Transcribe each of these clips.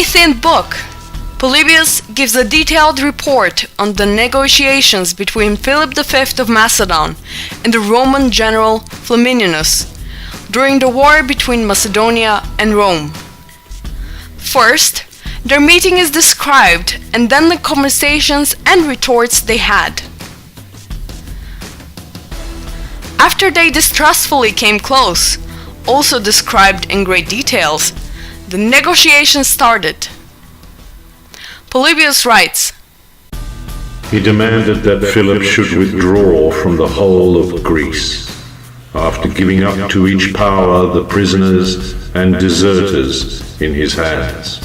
18th book, Polybius gives a detailed report on the negotiations between Philip V of Macedon and the Roman general Flamininus during the war between Macedonia and Rome. First, their meeting is described, and then the conversations and retorts they had. After they distrustfully came close, also described in great details, the negotiations started. Polybius writes, He demanded that Philip should withdraw from the whole of Greece, after giving up to each power the prisoners and deserters in his hands.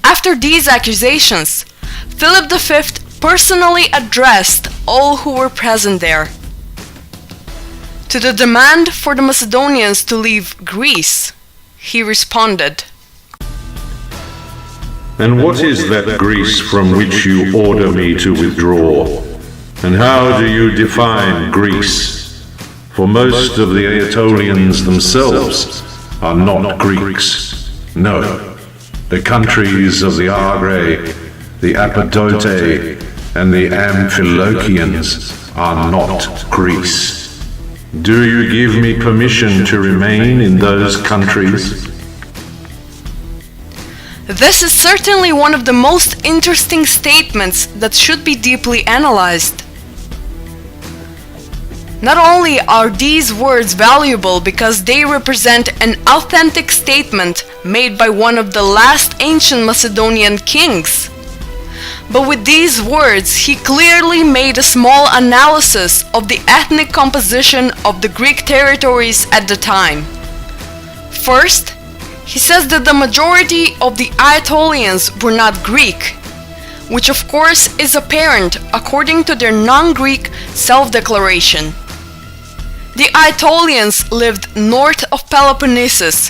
After these accusations, Philip V personally addressed all who were present there. To the demand for the Macedonians to leave Greece, he responded, And what is that Greece from which you order me to withdraw? And how do you define Greece? For most of the Anatolians themselves are not Greeks. No, the countries of the Arge, the Apodote, and the Amphilochians are not Greece. Do you give me permission to remain in those countries? This is certainly one of the most interesting statements that should be deeply analyzed. Not only are these words valuable because they represent an authentic statement made by one of the last ancient Macedonian kings, but with these words he clearly made a small analysis of the ethnic composition of the Greek territories at the time. First, he says that the majority of the Aetolians were not Greek, which of course is apparent according to their non-Greek self-declaration. The Aetolians lived north of Peloponnesus,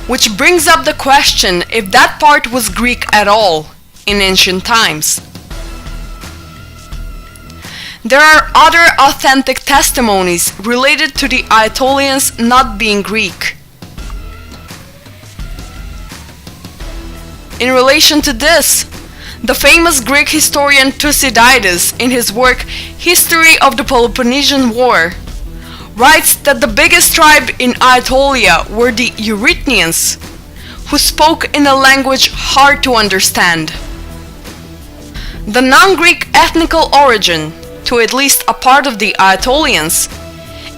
which brings up the question if that part was Greek at all in ancient times. There are other authentic testimonies related to the Aetolians not being Greek. In relation to this, the famous Greek historian Thucydides, in his work History of the Peloponnesian War, writes that the biggest tribe in Aetolia were the Eurythnians, who spoke in a language hard to understand. The non-Greek ethnical origin, to at least a part of the Aetolians,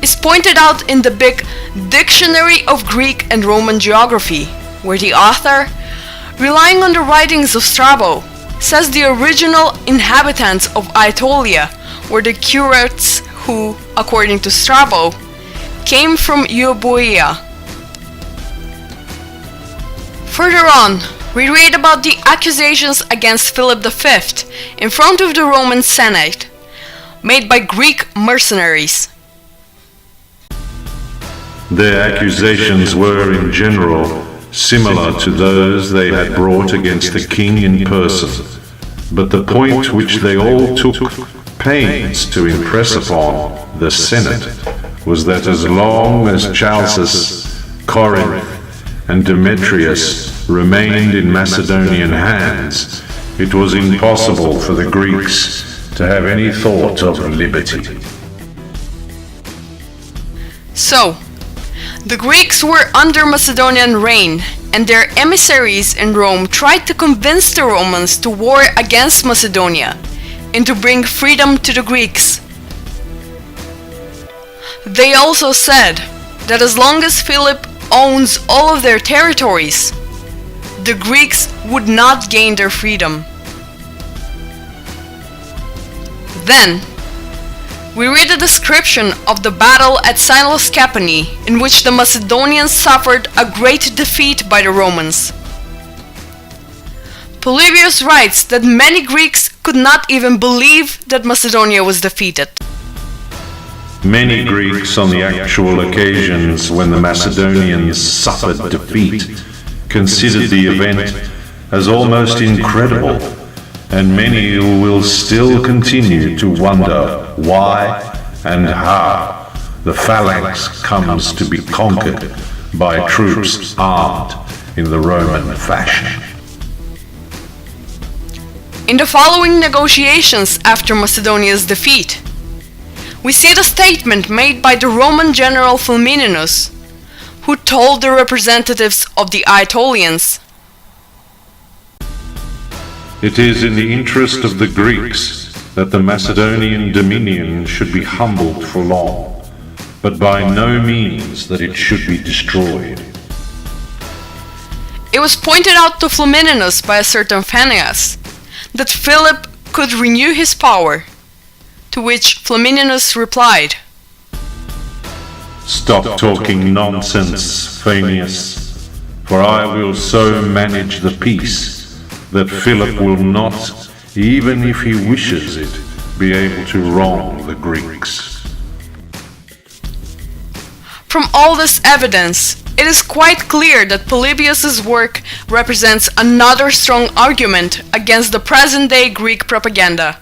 is pointed out in the big Dictionary of Greek and Roman Geography, where the author, relying on the writings of Strabo, says the original inhabitants of Aetolia were the Curates who, according to Strabo, came from Euboea. Further on, we read about the accusations against Philip V in front of the Roman Senate, made by Greek mercenaries. Their accusations were, in general, similar to those they had brought against the king in person, but the point which they all took pains to impress upon the Senate was that as long as Chalcis, Corinth, and Demetrius remained in Macedonian hands, it was impossible for the Greeks to have any thought of liberty. So, the Greeks were under Macedonian reign, and their emissaries in Rome tried to convince the Romans to war against Macedonia and to bring freedom to the Greeks. They also said that as long as Philip owns all of their territories, the Greeks would not gain their freedom. Then, we read a description of the battle at Cynoscapani, in which the Macedonians suffered a great defeat by the Romans. Polybius writes that many Greeks could not even believe that Macedonia was defeated. Many Greeks on the actual occasions when the Macedonians suffered defeat considered the event as almost incredible, and many will still continue to wonder why and how the phalanx comes to be conquered by troops armed in the Roman fashion. In the following negotiations after Macedonia's defeat, we see the statement made by the Roman general Flamininus, who told the representatives of the Aetolians, "It is in the interest of the Greeks that the Macedonian dominion should be humbled for long, but by no means that it should be destroyed." It was pointed out to Flamininus by a certain Phineas that Philip could renew his power, to which Flamininus replied, "Stop talking nonsense, Phineas, for I will so manage the peace that Philip will not, even if he wishes it, be able to wrong the Greeks." From all this evidence, it is quite clear that Polybius's work represents another strong argument against the present-day Greek propaganda.